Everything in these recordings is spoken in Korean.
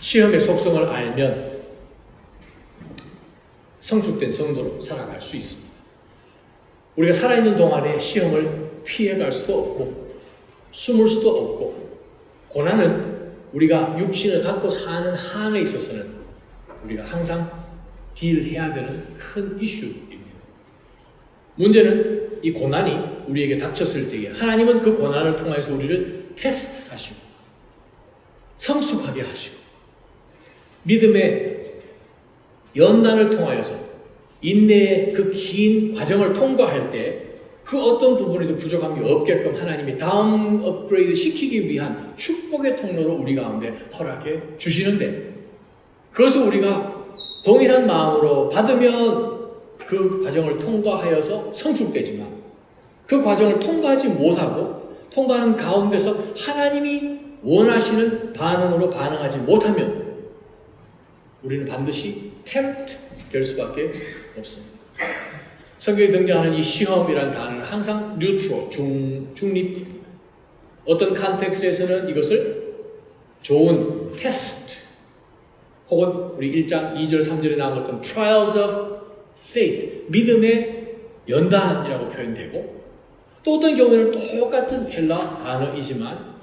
시험의 속성을 알면 성숙된 성도로 살아갈 수 있습니다. 우리가 살아있는 동안에 시험을 피해갈 수도 없고 숨을 수도 없고 고난은 우리가 육신을 갖고 사는 한에 있어서는 우리가 항상 딜해야 되는 큰 이슈입니다. 문제는 이 고난이 우리에게 닥쳤을 때에 하나님은 그 고난을 통해서 우리를 테스트하시고 성숙하게 하시고 믿음의 연단을 통하여서 인내의 그 긴 과정을 통과할 때 그 어떤 부분에도 부족함이 없게끔 하나님이 다음 업그레이드 시키기 위한 축복의 통로로 우리 가운데 허락해 주시는데 그것을 우리가 동일한 마음으로 받으면 그 과정을 통과하여서 성숙되지만 그 과정을 통과하지 못하고 통과하는 가운데서 하나님이 원하시는 반응으로 반응하지 못하면 우리는 반드시 tempt 될 수밖에 없습니다. 성경에 등장하는 이 시험이라는 단어는 항상 neutral, 중립입니다. 어떤 컨텍스트에서는 이것을 좋은 테스트 혹은 우리 1장 2절 3절에 나온 것처럼 trials of faith, 믿음의 연단이라고 표현되고 또 어떤 경우에는 똑같은 헬라 단어이지만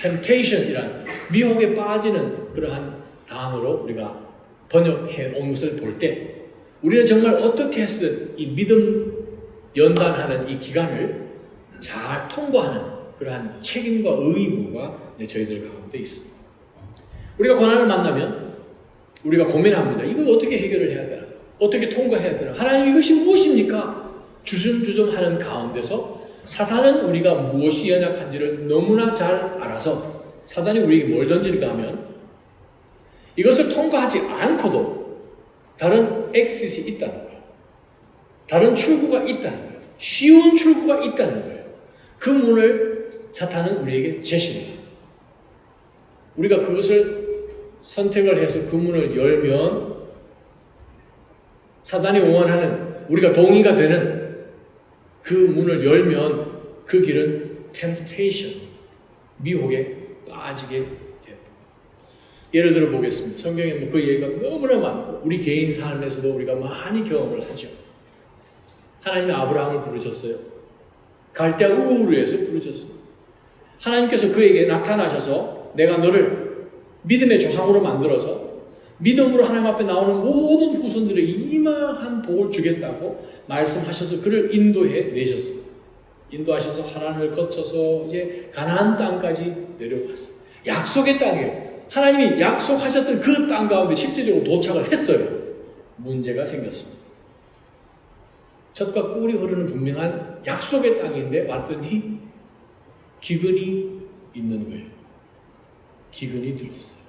temptation이란 미혹에 빠지는 그러한 단어로 우리가 번역해 온 것을 볼 때 우리는 정말 어떻게 해서든 이 믿음 연단하는 이 기간을 잘 통과하는 그러한 책임과 의무가 저희들 가운데 있습니다. 우리가 고난을 만나면 우리가 고민합니다. 이걸 어떻게 해결을 해야 되나? 어떻게 통과해야 되나? 하나님 이것이 무엇입니까? 주섬주섬하는 가운데서 사탄은 우리가 무엇이 연약한지를 너무나 잘 알아서 사탄이 우리에게 뭘 던질까 하면 이것을 통과하지 않고도 다른 엑싯이 있다는 거예요. 다른 출구가 있다는 거예요. 쉬운 출구가 있다는 거예요. 그 문을 사탄은 우리에게 제시합니다. 우리가 그것을 선택을 해서 그 문을 열면 사탄이 원하는 우리가 동의가 되는 그 문을 열면 그 길은 temptation, 미혹에 빠지게 됩니다. 예를 들어 보겠습니다. 성경에 그 얘기가 너무나 많고 우리 개인 삶에서도 우리가 많이 경험을 하죠. 하나님이 아브라함을 부르셨어요. 갈대아 우르에서 부르셨어요. 하나님께서 그에게 나타나셔서 내가 너를 믿음의 조상으로 만들어서 믿음으로 하나님 앞에 나오는 모든 후손들에게 이만한 복을 주겠다고 말씀하셔서 그를 인도해 내셨습니다. 인도하셔서 하란을 거쳐서 이제 가나안 땅까지 내려갔어요. 약속의 땅에 하나님이 약속하셨던 그 땅 가운데 실제적으로 도착을 했어요. 문제가 생겼습니다. 젖과 꿀이 흐르는 분명한 약속의 땅인데 왔더니 기근이 있는 거예요. 기근이 들었어요.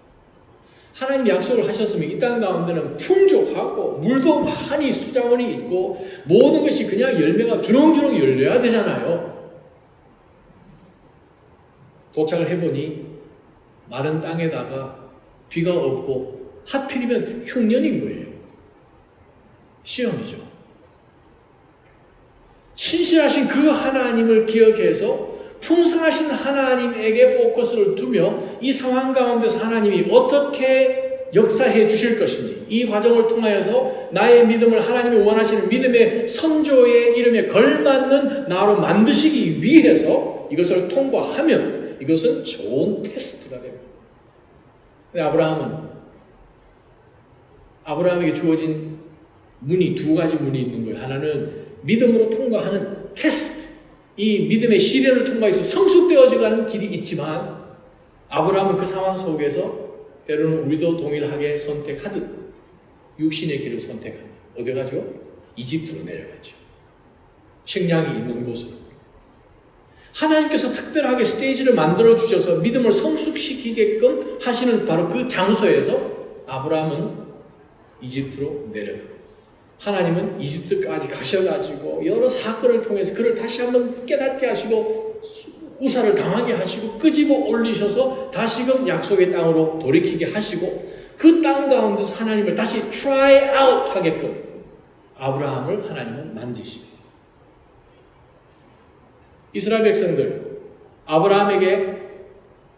하나님 약속을 하셨으면 이 땅 가운데는 풍족하고 물도 많이 수자원이 있고 모든 것이 그냥 열매가 주렁주렁 열려야 되잖아요. 도착을 해보니 마른 땅에다가 비가 없고 하필이면 흉년인 거예요. 시험이죠. 신실하신 그 하나님을 기억해서 풍성하신 하나님에게 포커스를 두며 이 상황 가운데서 하나님이 어떻게 역사해 주실 것인지 이 과정을 통하여서 나의 믿음을 하나님이 원하시는 믿음의 선조의 이름에 걸맞는 나로 만드시기 위해서 이것을 통과하면 이것은 좋은 테스트가 됩니다. 근데 아브라함에게 주어진 문이 두 가지 문이 있는 거예요. 하나는 믿음으로 통과하는 테스트, 이 믿음의 시련을 통과해서 성숙되어져가는 길이 있지만 아브라함은 그 상황 속에서 때로는 우리도 동일하게 선택하듯 육신의 길을 선택합니다. 어디 가죠? 이집트로 내려가죠. 식량이 있는 곳으로. 하나님께서 특별하게 스테이지를 만들어 주셔서 믿음을 성숙시키게끔 하시는 바로 그 장소에서 아브라함은 이집트로 내려갑니다. 하나님은 이집트까지 가셔가지고 여러 사건을 통해서 그를 다시 한번 깨닫게 하시고 우사를 당하게 하시고 끄집어 올리셔서 다시금 약속의 땅으로 돌이키게 하시고 그 땅 가운데서 하나님을 다시 try out 하게끔 아브라함을 하나님은 만지십니다. 이스라엘 백성들 아브라함에게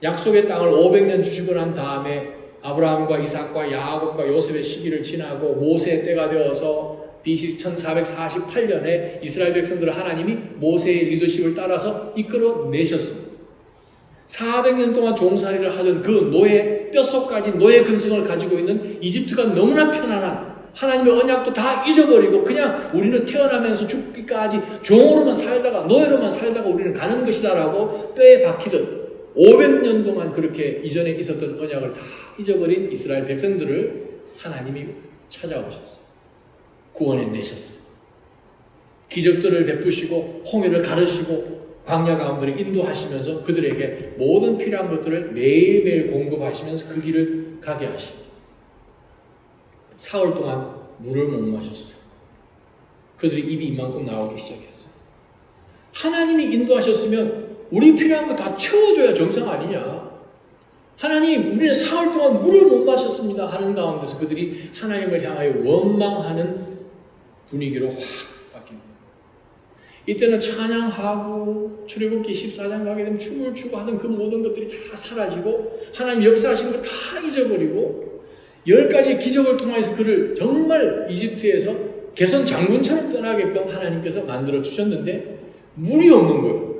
약속의 땅을 500년 주시고 난 다음에 아브라함과 이삭과 야곱과 요셉의 시기를 지나고 모세의 때가 되어서 BC 1448년에 이스라엘 백성들을 하나님이 모세의 리더십을 따라서 이끌어내셨습니다. 400년 동안 종살이를 하던 그 노예 뼛속까지 노예 근성을 가지고 있는 이집트가 너무나 편안한 하나님의 언약도 다 잊어버리고 그냥 우리는 태어나면서 죽기까지 종으로만 살다가 노예로만 살다가 우리는 가는 것이다라고 뼈에 박히듯 500년 동안 그렇게 이전에 있었던 언약을 다 잊어버린 이스라엘 백성들을 하나님이 찾아오셨어요. 구원해내셨어요. 기적들을 베푸시고 홍해를 가르시고 광야 가운데를 인도하시면서 그들에게 모든 필요한 것들을 매일매일 공급하시면서 그 길을 가게 하십니다. 사흘 동안 물을 못 마셨어요. 그들이 입이 이만큼 나오기 시작했어요. 하나님이 인도하셨으면 우리 필요한 거 다 채워줘야 정상 아니냐. 하나님, 우리는 사흘 동안 물을 못 마셨습니다 하는 가운데서 그들이 하나님을 향하여 원망하는 분위기로 확 바뀝니다. 이때는 찬양하고 출애굽기 14장 가게 되면 춤을 추고 하던 그 모든 것들이 다 사라지고 하나님 역사하신 걸 다 잊어버리고 10가지 기적을 통해서 그를 정말 이집트에서 개선 장군처럼 떠나게끔 하나님께서 만들어 주셨는데 물이 없는 거예요.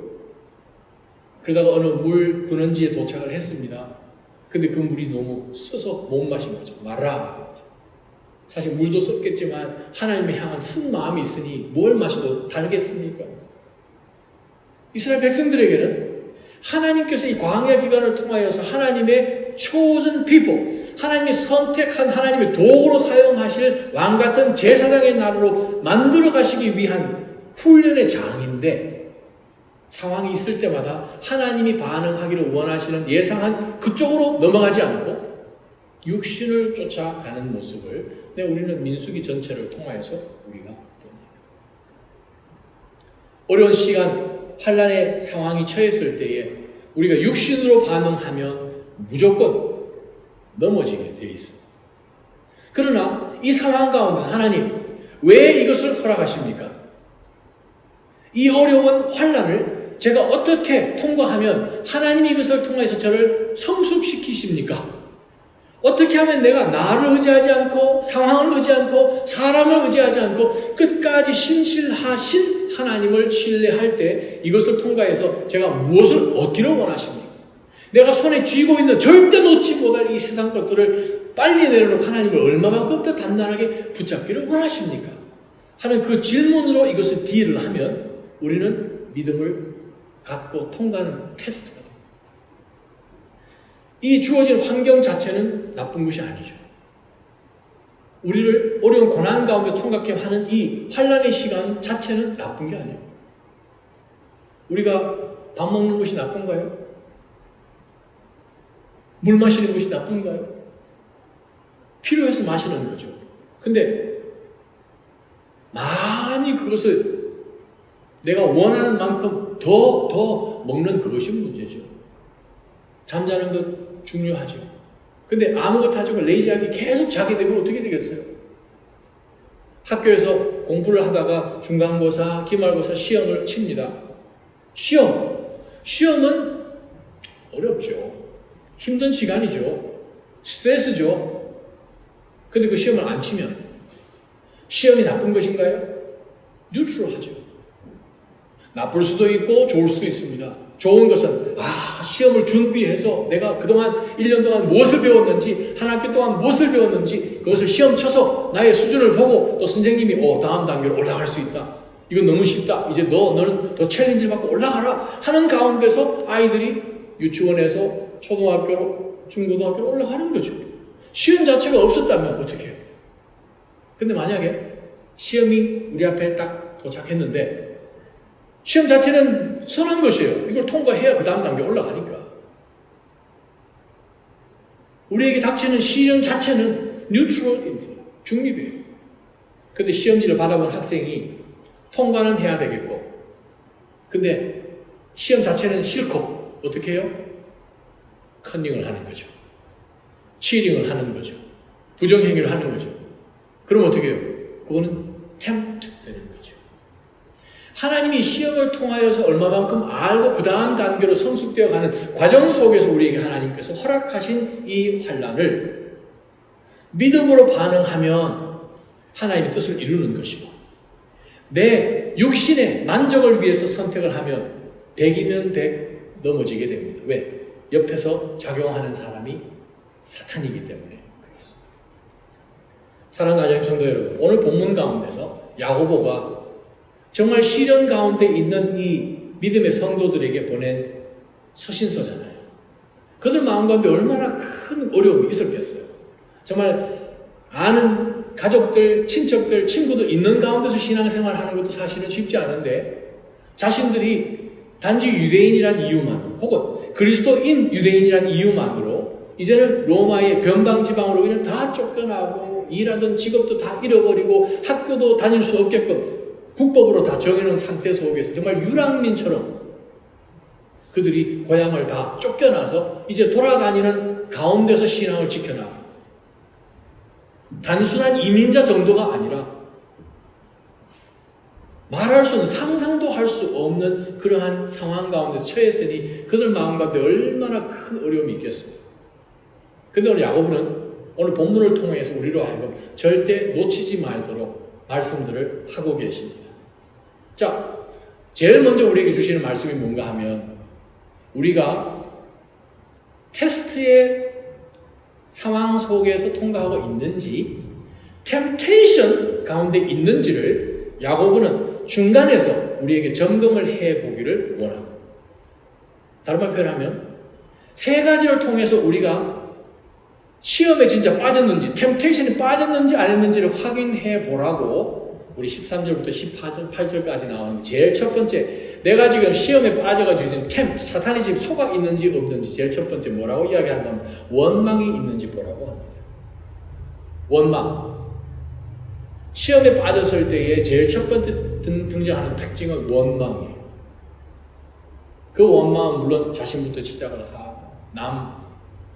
그러다가 어느 물 근원지에 도착을 했습니다. 근데 그 물이 너무 써서 못 마신 거죠. 마라. 사실 물도 썼겠지만 하나님을 향한 쓴 마음이 있으니 뭘 마셔도 달겠습니까? 이스라엘 백성들에게는 하나님께서 이 광야 기간을 통하여서 하나님의 chosen people, 하나님이 선택한 하나님의 도구로 사용하실 왕같은 제사장의 나라로 만들어 가시기 위한 훈련의 장인데 상황이 있을 때마다 하나님이 반응하기를 원하시는 예상한 그쪽으로 넘어가지 않고 육신을 쫓아가는 모습을 우리는 민수기 전체를 통하여서 우리가 봅니다. 어려운 시간, 환난의 상황이 처했을 때에 우리가 육신으로 반응하면 무조건 넘어지게 되어 있습니다. 그러나 이 상황 가운데서 하나님 왜 이것을 허락하십니까? 이 어려운 환난을 제가 어떻게 통과하면 하나님이 이것을 통해서 저를 성숙시키십니까? 어떻게 하면 내가 나를 의지하지 않고 상황을 의지하지 않고 사람을 의지하지 않고 끝까지 신실하신 하나님을 신뢰할 때 이것을 통과해서 제가 무엇을 얻기를 원하십니까? 내가 손에 쥐고 있는 절대 놓지 못할 이 세상 것들을 빨리 내려놓고 하나님을 얼마만큼 더 단단하게 붙잡기를 원하십니까? 하는 그 질문으로 이것을 딜을 하면 우리는 믿음을 갖고 통과하는 테스트가 됩니다. 이 주어진 환경 자체는 나쁜 것이 아니죠. 우리를 어려운 고난 가운데 통과케 하는 이 환난의 시간 자체는 나쁜 게 아니에요. 우리가 밥 먹는 것이 나쁜가요? 물 마시는 것이 나쁜가요? 필요해서 마시는 거죠. 근데 많이 그것을 내가 원하는 만큼 더 먹는 그것이 문제죠. 잠자는 것 중요하죠. 근데 아무것도 하지 않고 레이지하게 계속 자게 되면 어떻게 되겠어요? 학교에서 공부를 하다가 중간고사, 기말고사 시험을 칩니다. 시험은 어렵죠. 힘든 시간이죠. 스트레스죠. 근데 그 시험을 안 치면 시험이 나쁜 것인가요? 뉴트럴하죠. 나쁠 수도 있고 좋을 수도 있습니다. 좋은 것은 시험을 준비해서 내가 그동안 1년 동안 무엇을 배웠는지 한 학기 동안 무엇을 배웠는지 그것을 시험 쳐서 나의 수준을 보고 또 선생님이 다음 단계로 올라갈 수 있다. 이건 너무 쉽다. 이제 너는 더 챌린지를 받고 올라가라 하는 가운데서 아이들이 유치원에서 초등학교로 중고등학교로 올라가는 거죠. 시험 자체가 없었다면 어떻게 해요? 근데 만약에 시험이 우리 앞에 딱 도착했는데 시험 자체는 선한 것이에요. 이걸 통과해야 그 다음 단계 올라가니까. 우리에게 닥치는 시련 자체는 뉴트럴입니다. 중립이에요. 근데 시험지를 받아본 학생이 통과는 해야 되겠고 근데 시험 자체는 싫고 어떻게 해요? 컨닝을 하는 거죠. 치링을 하는 거죠. 부정행위를 하는 거죠. 그럼 어떻게 해요? 그거는 템프트 되는 거죠. 하나님이 시험을 통하여서 얼마만큼 알고 그 다음 단계로 성숙되어 가는 과정 속에서 우리에게 하나님께서 허락하신 이 환난을 믿음으로 반응하면 하나님의 뜻을 이루는 것이고, 내 육신의 만족을 위해서 선택을 하면 100이면 100 넘어지게 됩니다. 왜? 옆에서 작용하는 사람이 사탄이기 때문에 그렇습니다. 사랑하는 가정의 성도 여러분, 오늘 본문 가운데서 야고보가 정말 시련 가운데 있는 이 믿음의 성도들에게 보낸 서신서잖아요. 그들 마음 가운데 얼마나 큰 어려움이 있었겠어요. 정말 아는 가족들, 친척들, 친구들 있는 가운데서 신앙생활하는 것도 사실은 쉽지 않은데, 자신들이 단지 유대인이란 이유만, 혹은 그리스도인 유대인이란 이유만으로 이제는 로마의 변방지방으로 그냥 다 쫓겨나고 일하던 직업도 다 잃어버리고 학교도 다닐 수 없게끔 국법으로 다 정해놓은 상태 속에서 정말 유랑민처럼 그들이 고향을 다 쫓겨나서 이제 돌아다니는 가운데서 신앙을 지켜나가. 단순한 이민자 정도가 아니라 말할 수 없는, 상상도 할 수 없는 그러한 상황 가운데 처했으니 그들 마음 가운데 얼마나 큰 어려움이 있겠습니까? 그런데 오늘 야고보는 오늘 본문을 통해서 우리로 하여금 절대 놓치지 말도록 말씀들을 하고 계십니다. 자, 제일 먼저 우리에게 주시는 말씀이 뭔가 하면, 우리가 테스트의 상황 속에서 통과하고 있는지, 템테이션 가운데 있는지를 야고보는 중간에서 우리에게 점검을 해보기를 원합니다. 다른 말 표현하면 세 가지를 통해서 우리가 시험에 진짜 빠졌는지, 템테이션에 빠졌는지 안 했는지를 확인해 보라고 우리 13절부터 18절까지 나오는 제일 첫 번째, 내가 지금 시험에 빠져가지고 지금 사탄이 지금 속아 있는지 없는지 제일 첫 번째 뭐라고 이야기하면 원망이 있는지 보라고 합니다. 원망. 시험에 빠졌을 때의 제일 첫 번째 등장하는 특징은 원망이에요. 그 원망은 물론 자신부터 시작을 하고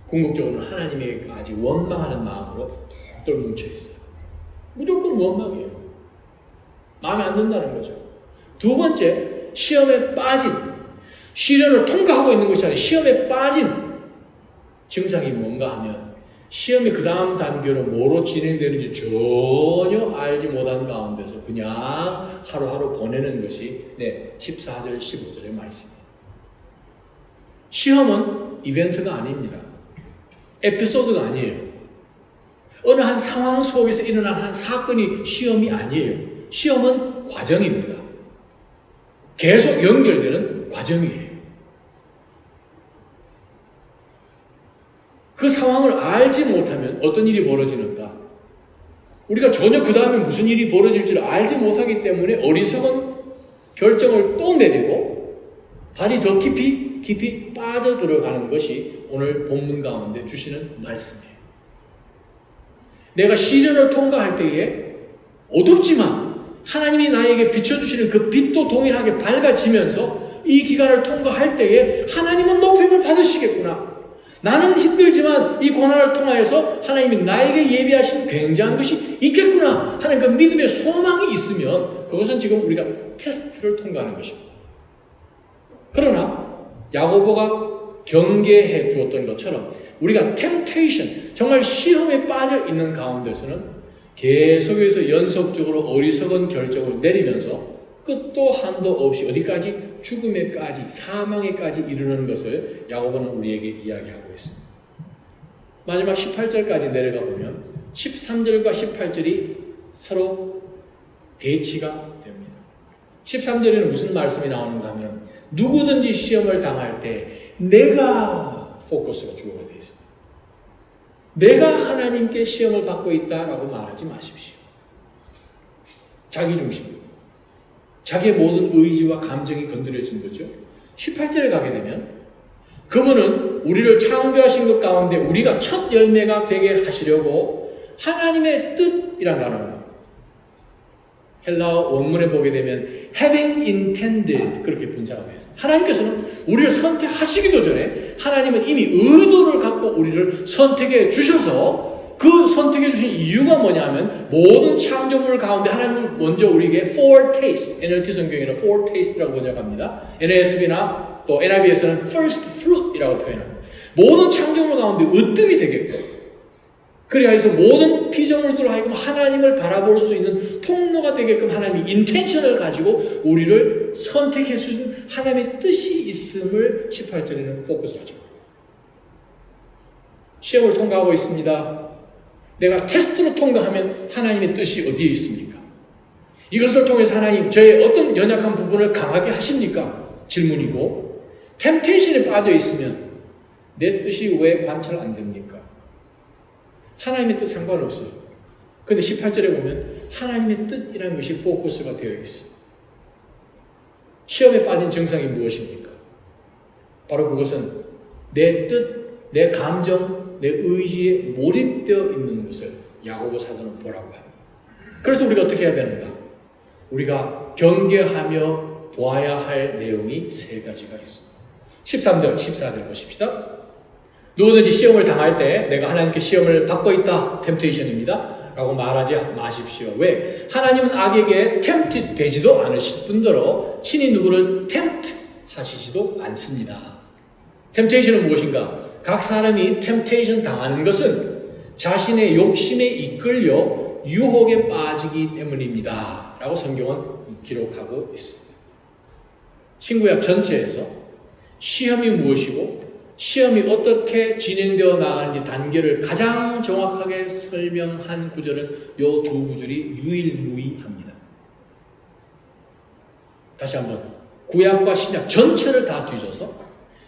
궁극적으로는 하나님에게까지 원망하는 마음으로 똘똘 뭉쳐있어요. 무조건 원망이에요. 마음에 안 든다는 거죠. 두 번째, 시험에 빠진, 시련을 통과하고 있는 것이 아니라 시험에 빠진 증상이 뭔가 하면 시험이 그 다음 단계로 뭐로 진행되는지 전혀 알지 못한 가운데서 그냥 하루하루 보내는 것이 14절, 15절의 말씀입니다. 시험은 이벤트가 아닙니다. 에피소드가 아니에요. 어느 한 상황 속에서 일어난 한 사건이 시험이 아니에요. 시험은 과정입니다. 계속 연결되는 과정이에요. 그 상황을 알지 못하면 어떤 일이 벌어지는가? 우리가 전혀 그 다음에 무슨 일이 벌어질지를 알지 못하기 때문에 어리석은 결정을 또 내리고 발이 더 깊이 빠져들어가는 것이 오늘 본문 가운데 주시는 말씀이에요. 내가 시련을 통과할 때에 어둡지만 하나님이 나에게 비춰주시는 그 빛도 동일하게 밝아지면서 이 기간을 통과할 때에 하나님은 높임을 받으시겠구나. 나는 힘들지만 이 고난을 통하여서 하나님이 나에게 예비하신 굉장한 것이 있겠구나 하는 그 믿음의 소망이 있으면 그것은 지금 우리가 테스트를 통과하는 것입니다. 그러나 야고보가 경계해 주었던 것처럼 우리가 템테이션, 정말 시험에 빠져 있는 가운데서는 계속해서 연속적으로 어리석은 결정을 내리면서 끝도 한도 없이 어디까지? 죽음에까지, 사망에까지 이르는 것을 야고보는 우리에게 이야기하고 있습니다. 마지막 18절까지 내려가 보면 13절과 18절이 서로 대치가 됩니다. 13절에는 무슨 말씀이 나오는가 하면 누구든지 시험을 당할 때 내가 포커스가 주어가 되어 있습니다. 내가 하나님께 시험을 받고 있다라고 말하지 마십시오. 자기 중심. 자기의 모든 의지와 감정이 건드려진 거죠. 18절에 가게 되면 그분은 우리를 창조하신 것 가운데 우리가 첫 열매가 되게 하시려고 하나님의 뜻이란 단어입니다. 헬라어 원문에 보게 되면 having intended 그렇게 분사가 되어 있습니다. 하나님께서는 우리를 선택하시기도 전에 하나님은 이미 의도를 갖고 우리를 선택해 주셔서 그 선택해 주신 이유가 뭐냐면 모든 창조물 가운데 하나님은 먼저 우리에게 foretaste, NLT 성경에는 foretaste라고 번역합니다. NASB나 또 NIV에서는 first fruit이라고 표현합니다. 모든 창조물 가운데 으뜸이 되게끔 그래야 해서 모든 피조물들로 하여금 하나님을 바라볼 수 있는 통로가 되게끔 하나님이 인텐션을 가지고 우리를 선택해 주신 하나님의 뜻이 있음을 18절에는 포커스를 하죠. 시험을 통과하고 있습니다. 내가 테스트로 통과하면 하나님의 뜻이 어디에 있습니까? 이것을 통해서 하나님 저의 어떤 연약한 부분을 강하게 하십니까? 질문이고 템테이션에 빠져 있으면 내 뜻이 왜 관찰 안 됩니까? 하나님의 뜻 상관없어요. 그런데 18절에 보면 하나님의 뜻이라는 것이 포커스가 되어 있어요. 시험에 빠진 증상이 무엇입니까? 바로 그것은 내 뜻, 내 감정, 내 의지에 몰입되어 있는 것을 야고보 사도는 보라고 합니다. 그래서 우리가 어떻게 해야 되는가? 우리가 경계하며 보아야 할 내용이 세 가지가 있습니다. 13절, 14절 보십시다. 누구든지 시험을 당할 때 내가 하나님께 시험을 받고 있다. 템테이션입니다. 라고 말하지 마십시오. 왜? 하나님은 악에게 템트 되지도 않으실 뿐더러 친히 누구를 템트 하시지도 않습니다. 템테이션은 무엇인가? 각 사람이 템테이션 당하는 것은 자신의 욕심에 이끌려 유혹에 빠지기 때문입니다. 라고 성경은 기록하고 있습니다. 신구약 전체에서 시험이 무엇이고 시험이 어떻게 진행되어 나가는지 단계를 가장 정확하게 설명한 구절은 이 두 구절이 유일무이합니다. 다시 한번 구약과 신약 전체를 다 뒤져서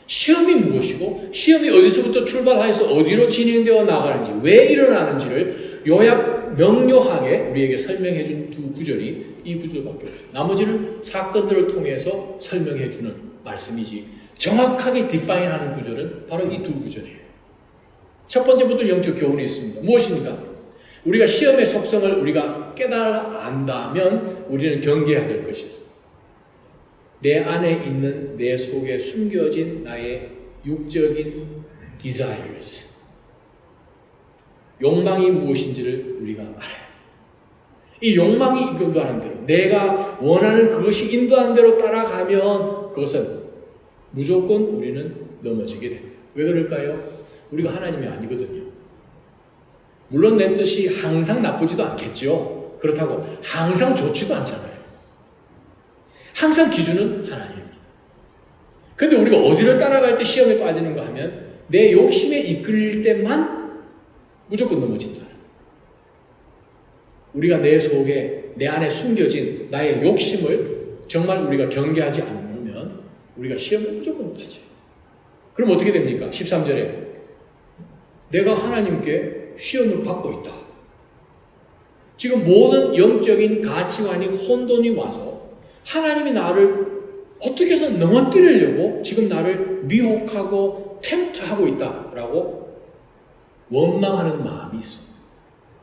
시험이 무엇이고 시험이 어디서부터 출발해서 어디로 진행되어 나가는지 왜 일어나는지를 요약 명료하게 우리에게 설명해 준 두 구절이 이 구절밖에 없어요. 나머지는 사건들을 통해서 설명해 주는 말씀이지 정확하게 디파인하는 구절은 바로 이 두 구절이에요. 첫 번째부터 영적 교훈이 있습니다. 무엇입니까? 우리가 시험의 속성을 우리가 깨달아 안다면 우리는 경계해야 될 것이 있습니다. 내 안에 있는 내 속에 숨겨진 나의 육적인 desires, 욕망이 무엇인지를 우리가 알아요. 이 욕망이 인도하는 대로 내가 원하는 그것이 인도하는 대로 따라가면 그것은 무조건 우리는 넘어지게 됩니다. 왜 그럴까요? 우리가 하나님이 아니거든요. 물론 내 뜻이 항상 나쁘지도 않겠죠. 그렇다고 항상 좋지도 않잖아요. 항상 기준은 하나님입니다. 그런데 우리가 어디를 따라갈 때 시험에 빠지는가 하면 내 욕심에 이끌릴 때만 무조건 넘어진다. 우리가 내 속에 내 안에 숨겨진 나의 욕심을 정말 우리가 경계하지 않으면 우리가 시험에 무조건 빠져요. 그럼 어떻게 됩니까? 13절에 내가 하나님께 시험을 받고 있다. 지금 모든 영적인 가치관이 혼돈이 와서 하나님이 나를 어떻게 해서 넘어뜨리려고 지금 나를 미혹하고 템트하고 있다라고 원망하는 마음이 있습니다.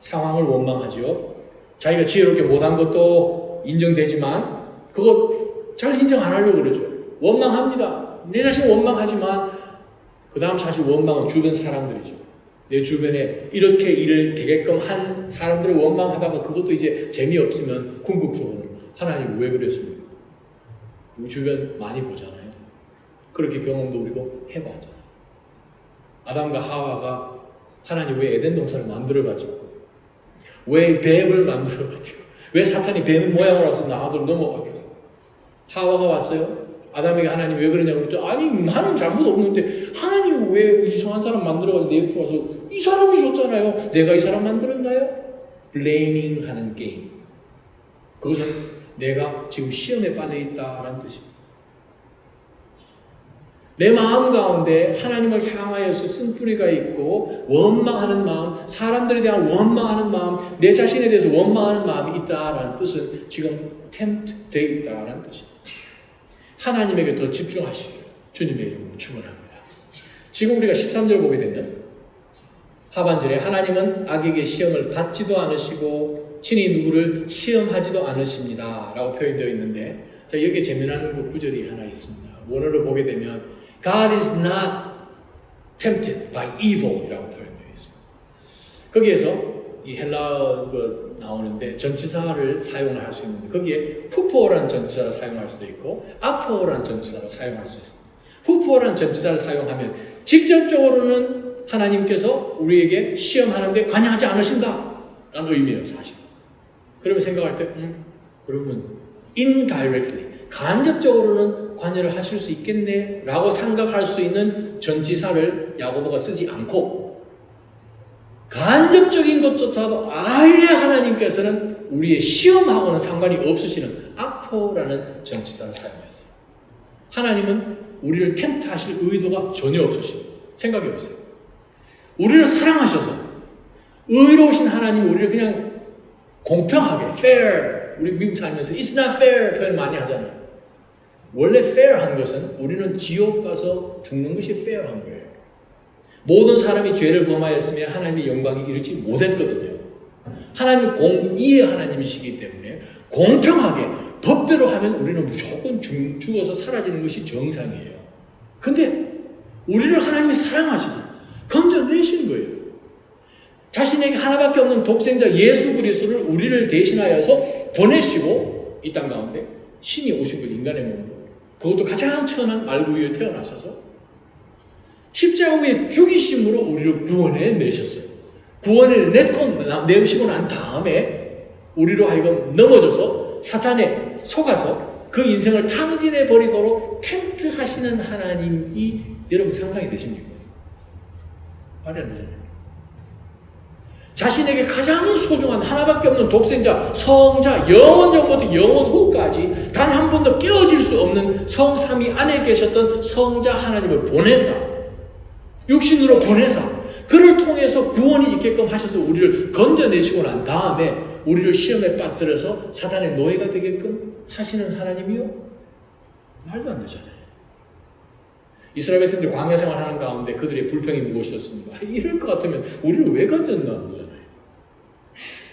상황을 원망하죠. 자기가 지혜롭게 못한 것도 인정되지만 그거 잘 인정 안 하려고 그러죠. 원망합니다. 내 자신 원망하지만 그 다음 사실 원망은 주변 사람들이죠. 내 주변에 이렇게 일을 되게끔 한 사람들을 원망하다가 그것도 이제 재미없으면 궁극적으로 하나님 왜 그랬습니까? 우리 주변 많이 보잖아요. 그렇게 경험도 우리가 해봤잖아요. 아담과 하와가 하나님 왜 에덴 동산을 만들어가지고 왜 뱀을 만들어가지고 왜 사탄이 뱀 모양으로 와서 나하도록 넘어가게 하와가 왔어요. 아담에게 하나님 왜 그러냐고 그랬더니 아니 나는 잘못 없는데 하나님이 왜 이상한 사람 만들어가지고 내 옆에 와서 이 사람이 줬잖아요. 내가 이 사람 만들었나요? 블레이밍 하는 게임. 그것은 내가 지금 시험에 빠져있다라는 뜻입니다. 내 마음 가운데 하나님을 향하여서 쓴뿌리가 있고 원망하는 마음, 사람들에 대한 원망하는 마음, 내 자신에 대해서 원망하는 마음이 있다라는 뜻은 지금 템트되어 있다라는 뜻입니다. 하나님에게 더 집중하시길 주님의 이름으로 축원합니다. 지금 우리가 13절 보게 되면 하반절에 하나님은 악에게 시험을 받지도 않으시고 친히 누구를 시험하지도 않으십니다 라고 표현되어 있는데 자, 여기에 재미나는 그 구절이 하나 있습니다. 원어를 보게 되면 God is not tempted by evil 이라고 표현되어 있습니다. 거기에서 이 헬라어 나오는데 전치사를 사용을 할 수 있는데 거기에 후포라는 전치사를 사용할 수도 있고 아포라는 전치사를 사용할 수 있습니다. 후포라는 전치사를 사용하면 직접적으로는 하나님께서 우리에게 시험하는데 관여하지 않으신다 라는 의미예요, 사실. 그러면 생각할 때 그러면 indirectly 간접적으로는 관여를 하실 수 있겠네 라고 생각할 수 있는 전치사를 야고보가 쓰지 않고 간접적인 것조차도 아예 하나님께서는 우리의 시험하고는 상관이 없으시는 아포라는 전치사를 사용했어요. 하나님은 우리를 템트하실 의도가 전혀 없으십니다. 생각해보세요. 우리를 사랑하셔서 의로우신 하나님이 우리를 그냥 공평하게 fair, 우리 미국 살면서 it's not fair 표현 많이 하잖아요. 원래 fair한 것은 우리는 지옥 가서 죽는 것이 fair한 거예요. 모든 사람이 죄를 범하였으며 하나님의 영광이 이르지 못했거든요. 하나님은 공의의 하나님이시기 때문에 공평하게 법대로 하면 우리는 무조건 죽어서 사라지는 것이 정상이에요. 근데 우리를 하나님이 사랑하시고 건져내신 거예요. 자신에게 하나밖에 없는 독생자 예수 그리스도를 우리를 대신하여서 보내시고 이 땅 가운데 신이 오신 것 인간의 몸으로 그것도 가장 천한 말구 위에 태어나셔서 십자가 위에 죽이심으로 우리를 구원해 내셨어요. 구원을 내시고 난 다음에 우리로 하여금 넘어져서 사탄에 속아서 그 인생을 탕진해 버리도록 텐트하시는 하나님이 여러분 상상이 되십니까? 말이 안 되잖아요. 자신에게 가장 소중한 하나밖에 없는 독생자, 성자, 영원 전부터 영원 후까지 단 한 번도 깨어질 수 없는 성삼위 안에 계셨던 성자 하나님을 보내사 육신으로 보내사 그를 통해서 구원이 있게끔 하셔서 우리를 건져내시고 난 다음에 우리를 시험에 빠뜨려서 사단의 노예가 되게끔 하시는 하나님이요? 말도 안 되잖아요. 이스라엘 백성들이 광야 생활하는 가운데 그들의 불평이 무엇이었습니까? 이럴 것 같으면 우리를 왜 건졌나 보잖아요.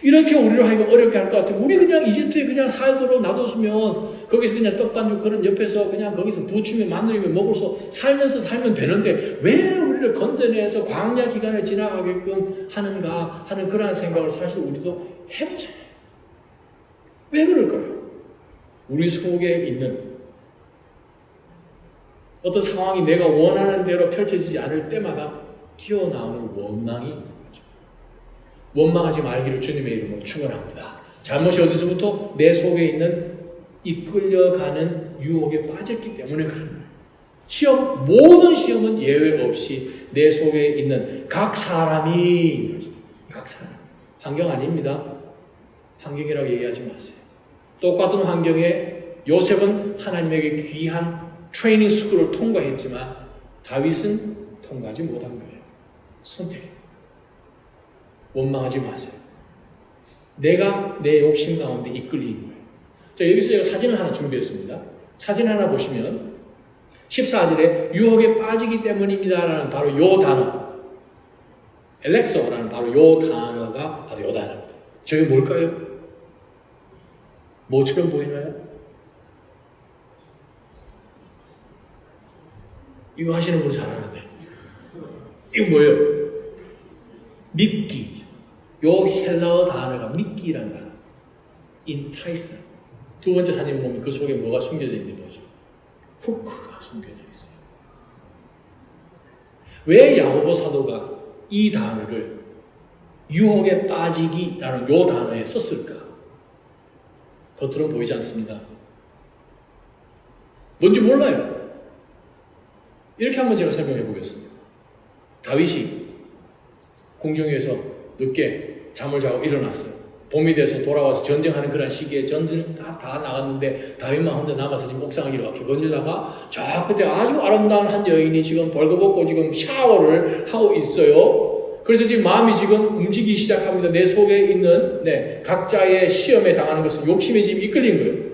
이렇게 우리를 하여금 어렵게 할 것 같으면 우리 그냥 이집트에 그냥 살도록 놔뒀으면 거기서 그냥 떡반죽 그런 옆에서 그냥 거기서 부추며 마늘이며 먹어서 살면 되는데 왜 우리를 건져내서 광야 기간을 지나가게끔 하는가 하는 그러한 생각을 사실 우리도 해보잖아요. 왜 그럴까요? 우리 속에 있는 어떤 상황이 내가 원하는 대로 펼쳐지지 않을 때마다 튀어나오는 원망이 있죠. 원망하지 말기를 주님의 이름으로 축원합니다. 잘못이 어디서부터 내 속에 있는 이끌려가는 유혹에 빠졌기 때문에 그런 거예요. 모든 시험은 예외 없이 내 속에 있는 각 사람이 각 사람 환경 아닙니다. 환경이라고 얘기하지 마세요. 똑같은 환경에 요셉은 하나님에게 귀한 트레이닝 스쿨을 통과했지만 다윗은 통과하지 못한 거예요. 선택. 원망하지 마세요. 내가 내 욕심 가운데 이끌리는 거예요. 자, 여기서 제가 사진을 하나 준비했습니다. 사진 하나 보시면 14절에 유혹에 빠지기 때문입니다라는 바로 요 단어 엘렉서라는 바로 요 단어가 바로 요 단어입니다. 저게 뭘까요? 뭐처럼 보이나요? 이거 하시는 분 잘하는데 이거 뭐예요? 믿기. 요 헬라어 단어가 믿기라는 단어. entice. 두 번째 사진 보면 그 속에 뭐가 숨겨져 있는지 보죠. 후크가 숨겨져 있어요. 왜 야고보 사도가 이 단어를 유혹에 빠지기라는 요 단어에 썼을까? 겉으로는 보이지 않습니다. 뭔지 몰라요. 이렇게 한번 제가 설명해 보겠습니다. 다윗이 궁정 위에서 늦게 잠을 자고 일어났어요. 봄이 돼서 돌아와서 전쟁하는 그런 시기에 전쟁 다 나갔는데 다윗만 혼자 남아서 지금 옥상을 이렇게 건지다가 저 그때 아주 아름다운 한 여인이 지금 벌거벗고 지금 샤워를 하고 있어요. 그래서 지금 마음이 지금 움직이기 시작합니다. 내 속에 있는 각자의 시험에 당하는 것은 욕심에 지금 이끌린 거예요.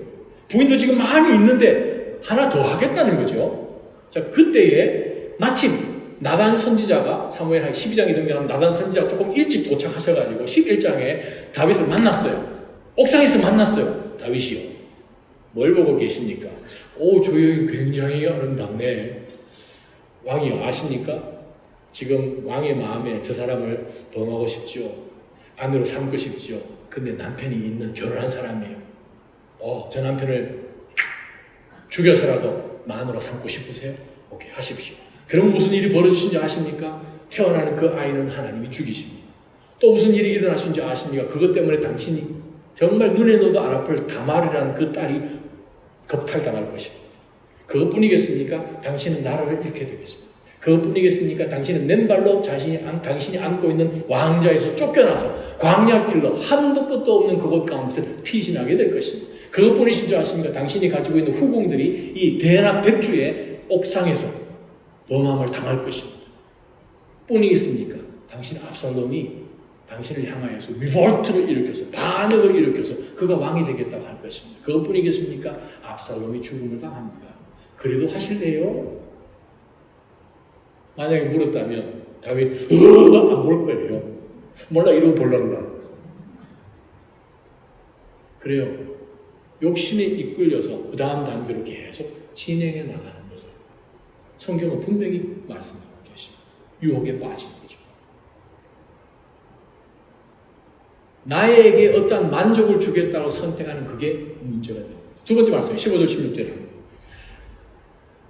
부인도 지금 많이 있는데 하나 더 하겠다는 거죠. 자, 그때에 마침 나단 선지자가 사무엘 12장에 등장하는 나단 선지자가 조금 일찍 도착하셔가지고 11장에 다윗을 만났어요. 옥상에서 만났어요. 다윗이요. 뭘 보고 계십니까? 오, 저 여인 굉장히 아름답네. 왕이요, 아십니까? 지금 왕의 마음에 저 사람을 범하고 싶죠. 아내로 삼고 싶죠. 근데 남편이 있는 결혼한 사람이에요. 저 남편을 죽여서라도 마누라 삼고 싶으세요? 오케이, 하십시오. 그럼 무슨 일이 벌어지신지 아십니까? 태어나는 그 아이는 하나님이 죽이십니다. 또 무슨 일이 일어나신지 아십니까? 그것 때문에 당신이 정말 눈에 넣어도 안 아플 다말이라는 그 딸이 겁탈당할 것입니다. 그것뿐이겠습니까? 당신은 나라를 잃게 되겠습니다. 그것뿐이겠습니까? 당신은 맨발로 당신이 안고 있는 왕좌에서 쫓겨나서 광야길로 한도 끝도 없는 그곳 가운데서 피신하게 될 것입니다. 그것뿐이신 줄 아십니까? 당신이 가지고 있는 후궁들이 이 대낮 백주의 옥상에서 범함을 당할 것입니다. 뿐이겠습니까? 당신 압살롬이 당신을 향하여서 리볼트를 일으켜서 반역을 일으켜서 그가 왕이 되겠다고 할 것입니다. 그것뿐이겠습니까? 압살롬이 죽음을 당합니다. 그래도 하실래요? 만약에 물었다면 다윗 안볼 거예요. 몰라 이러고 볼란다. 그래요. 욕심에 이끌려서 그 다음 단계로 계속 진행해 나가는 것을 성경은 분명히 말씀하고 계십니다. 유혹에 빠진 거죠. 나에게 어떠한 만족을 주겠다고 선택하는 그게 문제가 됩니다. 두 번째 말씀 15절 16절입니다.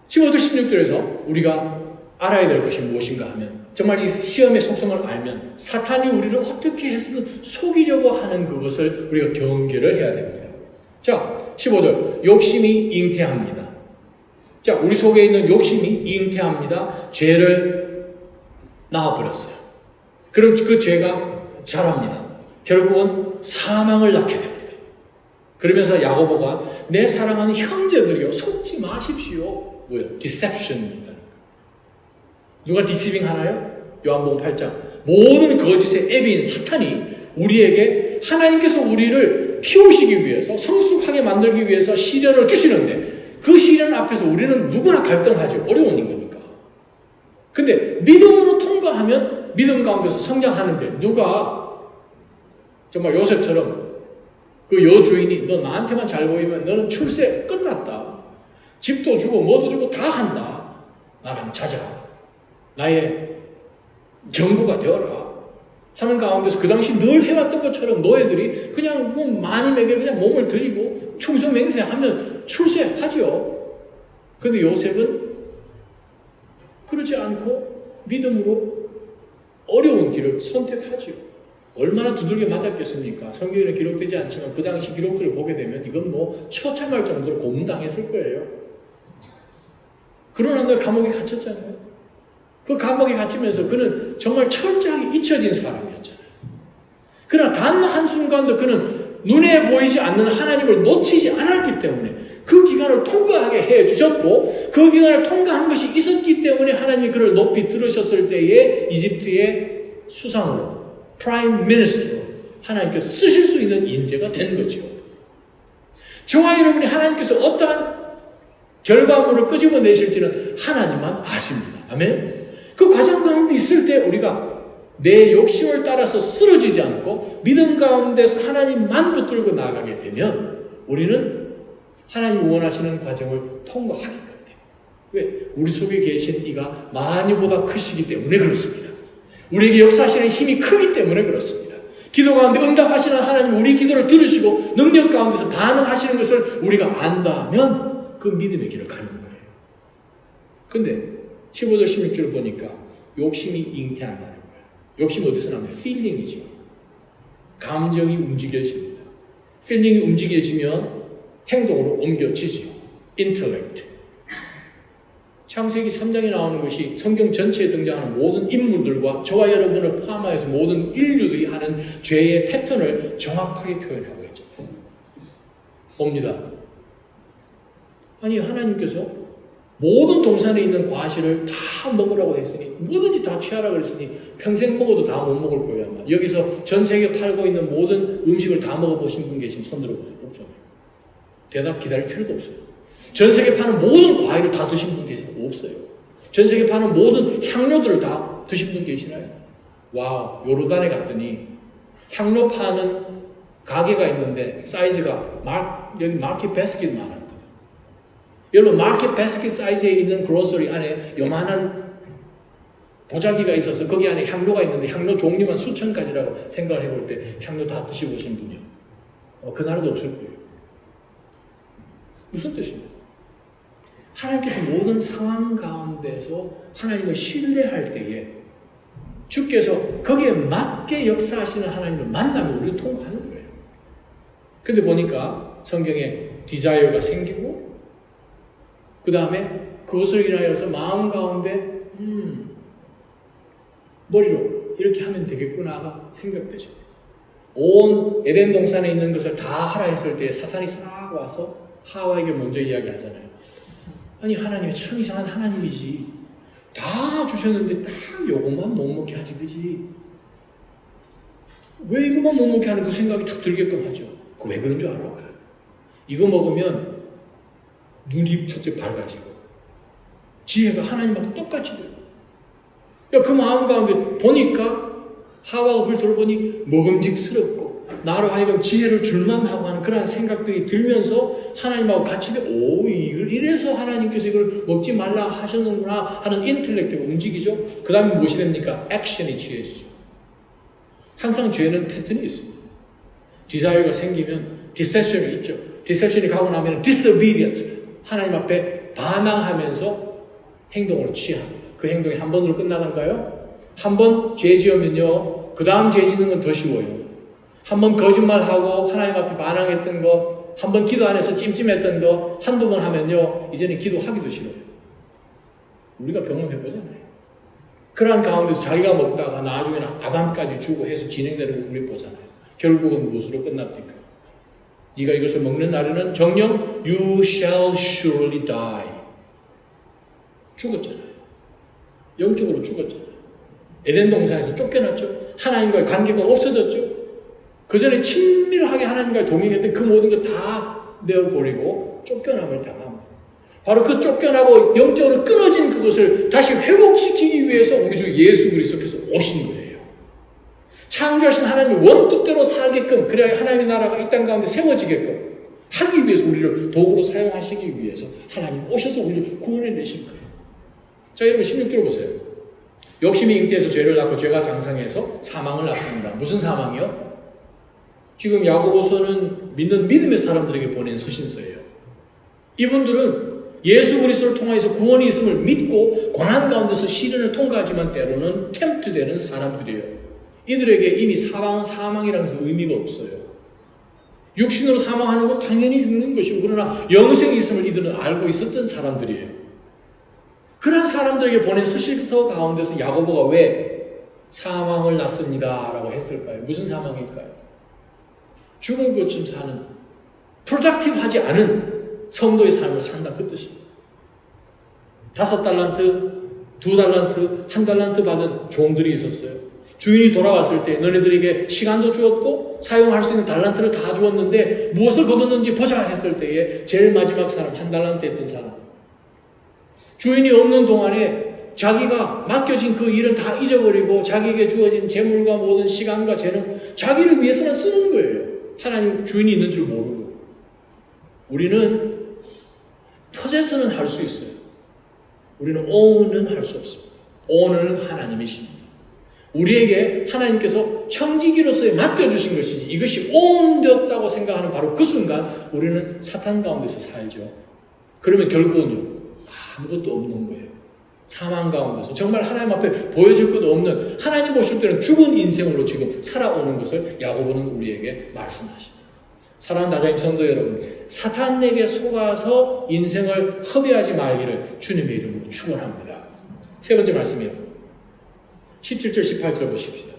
15절 16절에서 우리가 알아야 될 것이 무엇인가 하면 정말 이 시험의 속성을 알면 사탄이 우리를 어떻게 해서든 속이려고 하는 그것을 우리가 경계를 해야 됩니다. 자, 15절 욕심이 잉태합니다. 자, 우리 속에 있는 욕심이 잉태합니다. 죄를 낳아버렸어요. 그럼 그 죄가 자랍니다. 결국은 사망을 낳게 됩니다. 그러면서 야고보가 내 사랑하는 형제들이여 속지 마십시오. 뭐예요? 디셉션입니다. 누가 디시빙 하나요? 요한복음 8장. 모든 거짓의 애비인 사탄이 우리에게 하나님께서 우리를 키우시기 위해서 성숙하게 만들기 위해서 시련을 주시는데 그 시련 앞에서 우리는 누구나 갈등하죠. 어려운 인거니까. 근데 믿음으로 통과하면 믿음 가운데서 성장하는데 누가 정말 요셉처럼 그 여주인이 너 나한테만 잘 보이면 너는 출세 끝났다. 집도 주고 뭐도 주고 다 한다. 나랑 자자. 나의 정부가 되어라 하는 가운데서 그 당시 늘 해왔던 것처럼 노예들이 그냥 뭐 마님에게 그냥 몸을 드리고 충성맹세하면 출세하죠. 그런데 요셉은 그러지 않고 믿음으로 어려운 길을 선택하죠. 얼마나 두들겨 맞았겠습니까? 성경에는 기록되지 않지만 그 당시 기록들을 보게 되면 이건 뭐 처참할 정도로 고문당했을 거예요. 그러나 늘 감옥에 갇혔잖아요. 그 감옥에 갇히면서 그는 정말 철저하게 잊혀진 사람이었잖아요. 그러나 단 한순간도 그는 눈에 보이지 않는 하나님을 놓치지 않았기 때문에 그 기간을 통과하게 해주셨고 그 기간을 통과한 것이 있었기 때문에 하나님이 그를 높이 들으셨을 때에 이집트의 수상으로 프라임 미니스터로 하나님께서 쓰실 수 있는 인재가 된 거죠. 저와 여러분이 하나님께서 어떠한 결과물을 끄집어내실지는 하나님만 아십니다. 아멘. 그 과정 가운데 있을 때 우리가 내 욕심을 따라서 쓰러지지 않고 믿음 가운데서 하나님만 붙들고 나아가게 되면 우리는 하나님이 원하시는 과정을 통과하게 됩니다. 왜? 우리 속에 계신 이가 많이보다 크시기 때문에 그렇습니다. 우리에게 역사하시는 힘이 크기 때문에 그렇습니다. 기도 가운데 응답하시는 하나님 우리 기도를 들으시고 능력 가운데서 반응하시는 것을 우리가 안다면 그 믿음의 길을 가는 거예요. 그런데 15절 16절을 보니까 욕심이 잉태한다는 거예요. 욕심 어디서 나옵니까? 필링이죠. 감정이 움직여집니다. 필링이 움직여지면 행동으로 옮겨지죠. 인텔렉트. 창세기 3장에 나오는 것이 성경 전체에 등장하는 모든 인물들과 저와 여러분을 포함하여서 모든 인류들이 하는 죄의 패턴을 정확하게 표현하고 있죠. 봅니다. 아니 하나님께서 모든 동산에 있는 과실을 다 먹으라고 했으니 뭐든지 다 취하라고 했으니 평생 먹어도 다 못 먹을 거예요. 아마. 여기서 전 세계 팔고 있는 모든 음식을 다 먹어보신 분 계시면 손들어 없죠. 대답 기다릴 필요도 없어요. 전 세계 파는 모든 과일을 다 드신 분 계시나요? 없어요. 전 세계 파는 모든 향료들을 다 드신 분 계시나요? 와우, 요르단에 갔더니 향료 파는 가게가 있는데 사이즈가 여기 마켓 바스켓만 합니다. 여러분 마켓 바스켓 사이즈에 있는 그로서리 안에 요만한 보자기가 있어서 거기 안에 향로가 있는데 향로 종류만 수천 가지라고 생각을 해볼 때 향로 다 드시고 오신 분이요. 그 나라도 없을 거예요. 무슨 뜻입니까? 하나님께서 모든 상황 가운데서 하나님을 신뢰할 때에 주께서 거기에 맞게 역사하시는 하나님을 만나면 우리를 통과하는 거예요. 근데 보니까 성경에 디자이어가 생기고 그 다음에 그것을 인하여서 마음 가운데 머리로 이렇게 하면 되겠구나가 생각되죠. 온 에덴 동산에 있는 것을 다 하라 했을 때 사탄이 싹 와서 하와에게 먼저 이야기하잖아요. 아니 하나님이 참 이상한 하나님이지. 다 주셨는데 딱 요것만 못 먹게 하지 그지? 왜 이것만 못 먹게 하는 그 생각이 딱 들게끔 하죠. 그 왜 그런 줄 알아? 이거 먹으면 눈이 첫째 밝아지고 지혜가 하나님하고 똑같이 돼요. 그 마음 가운데 보니까 하와가 그걸 들어보니 먹음직스럽고 나로 하여금 지혜를 줄만 하고 하는 그런 생각들이 들면서 하나님하고 같이 이래서 하나님께서 이걸 먹지 말라 하셨는구나 하는 인텔렉트가 움직이죠. 그 다음에 무엇이 됩니까? 액션이 취해지죠. 항상 죄는 패턴이 있습니다. 디자이어가 생기면 디셉션이 있죠. 디셉션이 가고 나면 disobedience, 하나님 앞에 반항하면서 행동을 취합니다. 그 행동이 한 번으로 끝나던가요? 한 번 죄 지으면요, 그 다음 죄 짓는 건 더 쉬워요. 한 번 거짓말하고 하나님 앞에 반항했던 거, 한 번 기도 안에서 찜찜했던 거, 한두 번 하면요, 이제는 기도하기도 싫어요. 우리가 경험해보잖아요. 그러한 가운데서 자기가 먹다가 나중에는 아담까지 주고 해서 진행되는 걸 우리 보잖아요. 결국은 무엇으로 끝납니까? 네가 이것을 먹는 날에는 정녕 you shall surely die. 죽었잖아요. 영적으로 죽었잖아요. 에덴 동산에서 쫓겨났죠. 하나님과의 관계가 없어졌죠. 그 전에 친밀하게 하나님과 동행했던 그 모든 것 다 내어버리고 쫓겨남을 당합니다. 바로 그 쫓겨나고 영적으로 끊어진 그것을 다시 회복시키기 위해서 우리 주 예수 그리스도께서 오신 거예요. 창조하신 하나님의 원뜻대로 살게끔, 그래야 하나님의 나라가 이 땅 가운데 세워지게끔 하기 위해서 우리를 도구로 사용하시기 위해서 하나님 오셔서 우리를 구원해내신 거예요. 자, 여러분 16절 보세요. 욕심이 잉태해서 죄를 낳고 죄가 장성해서 사망을 낳습니다. 무슨 사망이요? 지금 야고보서는 믿는 믿음의 사람들에게 보낸 서신서예요. 이분들은 예수 그리스도를 통해서 구원이 있음을 믿고 고난 가운데서 시련을 통과하지만 때로는 템프되는 사람들이에요. 이들에게 이미 사망이라는 것은 의미가 없어요. 육신으로 사망하는 건 당연히 죽는 것이고, 그러나 영생이 있음을 이들은 알고 있었던 사람들이에요. 그런 사람들에게 보낸 서신서 가운데서 야고보가 왜 사망을 낳습니다 라고 했을까요? 무슨 사망일까요? 죽은 것처럼 사는, 프로덕티브하지 않은 성도의 삶을 산다, 그 뜻입니다. 5달란트, 2달란트, 1달란트 받은 종들이 있었어요. 주인이 돌아왔을 때 너네들에게 시간도 주었고 사용할 수 있는 달란트를 다 주었는데 무엇을 거뒀는지 보자 했을 때에 제일 마지막 사람, 1달란트 했던 사람, 주인이 없는 동안에 자기가 맡겨진 그 일은 다 잊어버리고 자기에게 주어진 재물과 모든 시간과 재능, 자기를 위해서만 쓰는 거예요. 하나님 주인이 있는 줄 모르고. 우리는 포제스는 할 수 있어요. 우리는 own은 할 수 없습니다. own은 하나님이십니다. 우리에게 하나님께서 청지기로서의 맡겨주신 것이지, 이것이 own되었다고 생각하는 바로 그 순간 우리는 사탄 가운데서 살죠. 그러면 결국은요, 아무것도 없는 거예요. 사망 가운데서 정말 하나님 앞에 보여줄 것도 없는, 하나님 보실 때는 죽은 인생으로 지금 살아오는 것을 야고보는 우리에게 말씀하십니다. 사랑하는 나자님 성도 여러분, 사탄에게 속아서 인생을 허비하지 말기를 주님의 이름으로 축원합니다. 세 번째 말씀이요, 17절 18절 보십시다.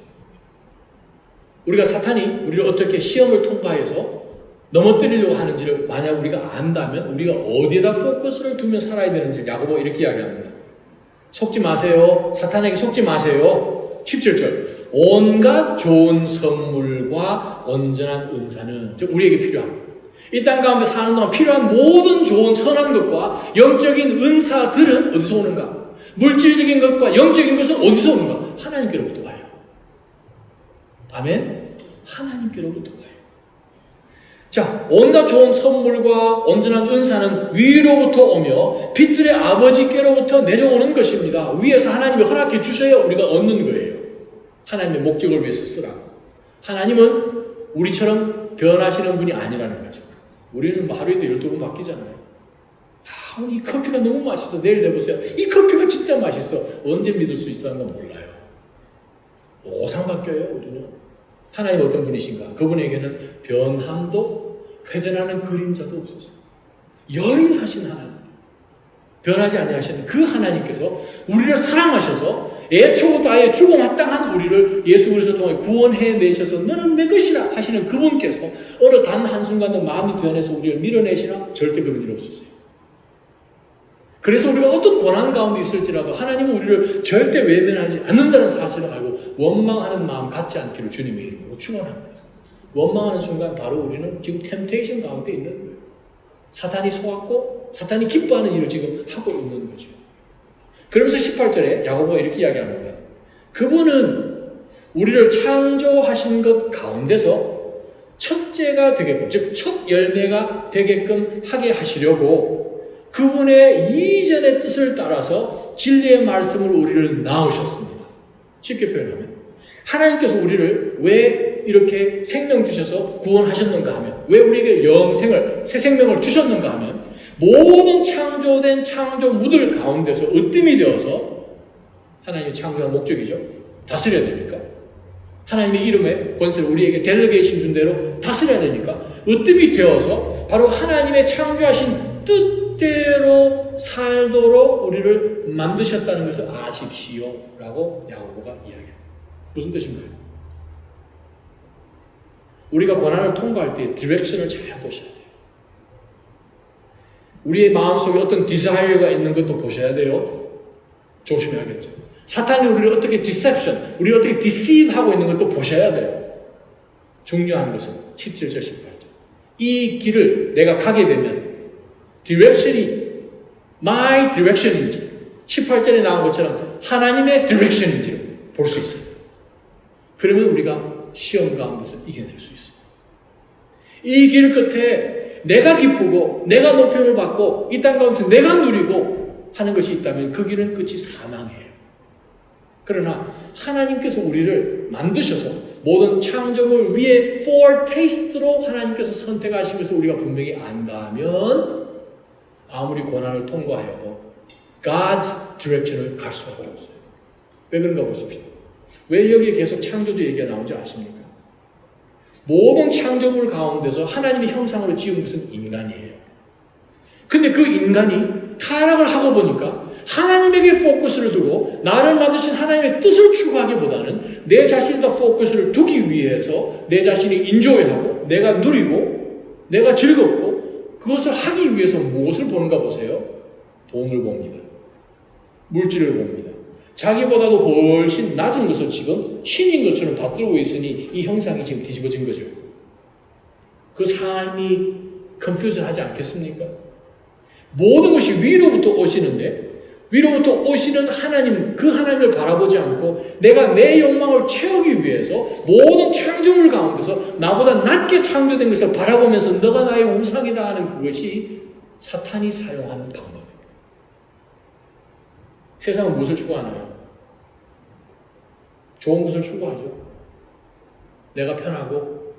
우리가 사탄이 우리를 어떻게 시험을 통과해서 넘어뜨리려고 하는지를 만약 우리가 안다면 우리가 어디에다 포커스를 두면 살아야 되는지 야고보 이렇게 이야기합니다. 속지 마세요. 사탄에게 속지 마세요. 17절, 온갖 좋은 선물과 온전한 은사는, 즉 우리에게 필요합니다. 이 땅 가운데 사는 동안 필요한 모든 좋은 선한 것과 영적인 은사들은 어디서 오는가? 물질적인 것과 영적인 것은 어디서 오는가? 하나님께로부터 와요. 아멘? 하나님께로부터 와요. 자, 온갖 좋은 선물과 온전한 은사는 위로부터 오며 빛들의 아버지께로부터 내려오는 것입니다. 위에서 하나님이 허락해 주셔야 우리가 얻는 거예요. 하나님의 목적을 위해서 쓰라고. 하나님은 우리처럼 변하시는 분이 아니라는 거죠. 우리는 하루에도 12번 바뀌잖아요. 이 커피가 너무 맛있어. 내일 내보세요. 이 커피가 진짜 맛있어. 언제 믿을 수 있다는 건 몰라요. 오상 바뀌어요, 우리는. 하나님 어떤 분이신가? 그분에게는 변함도 회전하는 그림자도 없었어요. 여인하신 하나님. 변하지 아니하시는 그 하나님께서 우리를 사랑하셔서 애초부터 아예 죽어마땅한 우리를 예수 그리스도 통해 구원해내셔서 너는 내 것이라 하시는 그분께서 어느 단 한순간도 마음이 변해서 우리를 밀어내시나? 절대 그런 일 없었어요. 그래서 우리가 어떤 고난 가운데 있을지라도 하나님은 우리를 절대 외면하지 않는다는 사실을 알고 원망하는 마음 갖지 않기를 주님의 이름으로 축원합니다. 원망하는 순간 바로 우리는 지금 템테이션 가운데 있는 거예요. 사탄이 속았고 사탄이 기뻐하는 일을 지금 하고 있는 거죠. 그러면서 18절에 야고보가 이렇게 이야기합니다. 그분은 우리를 창조하신 것 가운데서 첫째가 되게끔, 즉 첫 열매가 되게끔 하게 하시려고 그분의 이전의 뜻을 따라서 진리의 말씀으로 우리를 낳으셨습니다. 쉽게 표현하면 하나님께서 우리를 왜 이렇게 생명 주셔서 구원하셨는가 하면, 왜 우리에게 영생을, 새 생명을 주셨는가 하면, 모든 창조된 창조물들 가운데서 으뜸이 되어서 하나님의 창조한 목적이죠. 다스려야 되니까. 하나님의 이름에 권세를 우리에게 델레게이션 준 대로 다스려야 되니까 으뜸이 되어서 바로 하나님의 창조하신 뜻대로 살도록 우리를 만드셨다는 것을 아십시오 라고 야고보가 이야기합니다. 무슨 뜻인가요? 우리가 고난을 통과할 때 디렉션을 잘 보셔야 돼요. 우리의 마음속에 어떤 디자이어가 있는 것도 보셔야 돼요. 조심해야겠죠. 사탄이 우리를 어떻게 디셉션, 우리를 어떻게 디시브하고 있는 것도 보셔야 돼요. 중요한 것은 17절, 18절. 이 길을 내가 가게 되면 디렉션이 my direction인지 18절에 나온 것처럼 하나님의 디렉션인지를 볼 수 있어요. 그러면 우리가 시험 가운데서 이겨낼 수 있습니다. 이 길 끝에 내가 기쁘고 내가 높임을 받고 이 땅 가운데서 내가 누리고 하는 것이 있다면 그 길은 끝이 사망이에요. 그러나 하나님께서 우리를 만드셔서 모든 창조물 위에 fore타ste로 하나님께서 선택하신 것을 우리가 분명히 안다면 아무리 고난을 통과해도 God's direction을 갈 수밖에 없어요. 왜 그런가 보십시오. 왜 여기에 계속 창조주 얘기가 나오는지 아십니까? 모든 창조물 가운데서 하나님의 형상으로 지은 것은 인간이에요. 근데 그 인간이 타락을 하고 보니까 하나님에게 포커스를 두고 나를 만드신 하나님의 뜻을 추구하기보다는 내 자신에다 포커스를 두기 위해서 내 자신이 인조해하고 내가 누리고 내가 즐겁고 그것을 하기 위해서 무엇을 보는가 보세요. 돈을 봅니다. 물질을 봅니다. 자기보다도 훨씬 낮은 것을 지금 신인 것처럼 받들고 있으니 이 형상이 지금 뒤집어진 거죠. 그 삶이 컨퓨즈하지 않겠습니까? 모든 것이 위로부터 오시는데 위로부터 오시는 하나님, 그 하나님을 바라보지 않고 내가 내 욕망을 채우기 위해서 모든 창조물 가운데서 나보다 낮게 창조된 것을 바라보면서 너가 나의 우상이다 하는 그것이 사탄이 사용하는 방법입니다. 세상은 무엇을 추구하나요? 좋은 것을 추구하죠. 내가 편하고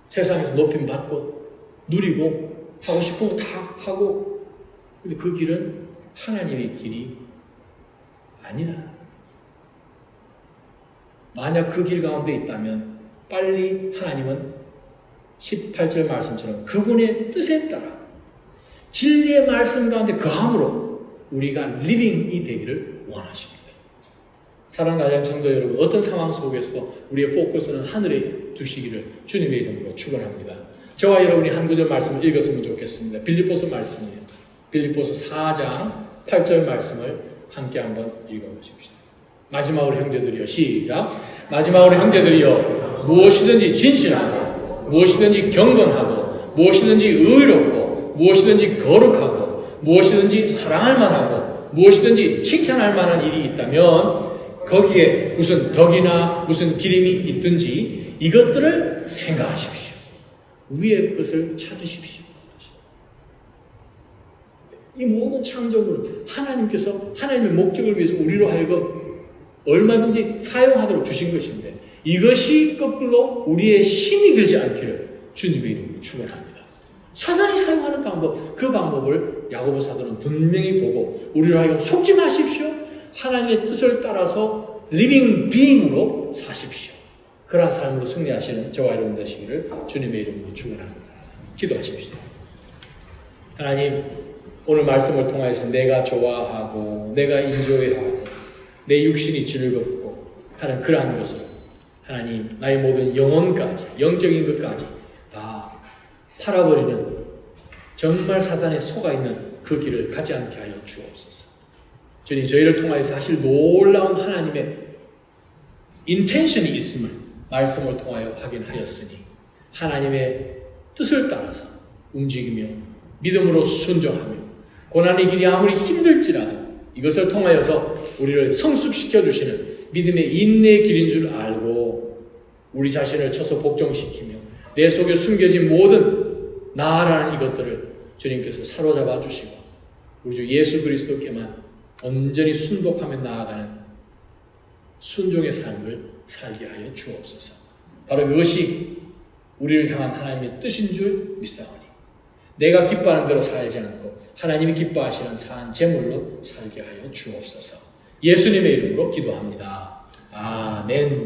세상에서 높임 받고 누리고 하고 싶은 거 다 하고, 근데 그 길은 하나님의 길이 아니라 만약 그 길 가운데 있다면 빨리 하나님은 18절 말씀처럼 그분의 뜻에 따라 진리의 말씀 가운데 거함으로 우리가 리빙이 되기를 원하십니다. 사랑하는 나자연 성도 여러분, 어떤 상황 속에서도 우리의 포커스는 하늘에 두시기를 주님의 이름으로 축원합니다. 저와 여러분이 한 구절 말씀을 읽었으면 좋겠습니다. 빌립보서 말씀이에요. 빌립보서 4장 8절 말씀을 함께 한번 읽어보십시다. 마지막으로 형제들이여, 시작. 마지막으로 형제들이여, 무엇이든지 진실하고 무엇이든지 경건하고 무엇이든지 의롭고 무엇이든지 거룩하고 무엇이든지 사랑할 만하고 무엇이든지 칭찬할 만한 일이 있다면 거기에 무슨 덕이나 무슨 기림이 있든지 이것들을 생각하십시오. 위의 것을 찾으십시오. 이 모든 창조물은 하나님께서 하나님의 목적을 위해서 우리로 하여금 얼마든지 사용하도록 주신 것인데 이것이 거꾸로 우리의 신이 되지 않기를 주님의 이름으로 축원합니다. 사단이 사용하는 방법, 그 방법을 야고보 사도는 분명히 보고 우리로 하여금 속지 마십시오. 하나님의 뜻을 따라서 리빙 비잉으로 사십시오. 그러한 삶으로 승리하시는 저와 여러분 되시기를 주님의 이름으로 축원합니다. 기도하십시오. 하나님, 오늘 말씀을 통하여서 내가 좋아하고 내가 인조해하고 내 육신이 즐겁고 하는 그러한 것으로 하나님 나의 모든 영혼까지 영적인 것까지 다 팔아버리는 정말 사단의 속아있는 그 길을 가지 않게 하여 주옵소서. 주님, 저희를 통하여서 사실 놀라운 하나님의 인텐션이 있음을 말씀을 통하여 확인하였으니 하나님의 뜻을 따라서 움직이며 믿음으로 순종하며 고난의 길이 아무리 힘들지라도 이것을 통하여서 우리를 성숙시켜 주시는 믿음의 인내의 길인 줄 알고 우리 자신을 쳐서 복종시키며 내 속에 숨겨진 모든 나라는 이것들을 주님께서 사로잡아 주시고 우리 주 예수 그리스도께만 온전히 순복하며 나아가는 순종의 삶을 살게 하여 주옵소서. 바로 이것이 우리를 향한 하나님의 뜻인 줄 믿사오니 내가 기뻐하는 대로 살지 않고 하나님이 기뻐하시는 산 제물로 살게 하여 주옵소서. 예수님의 이름으로 기도합니다. 아멘.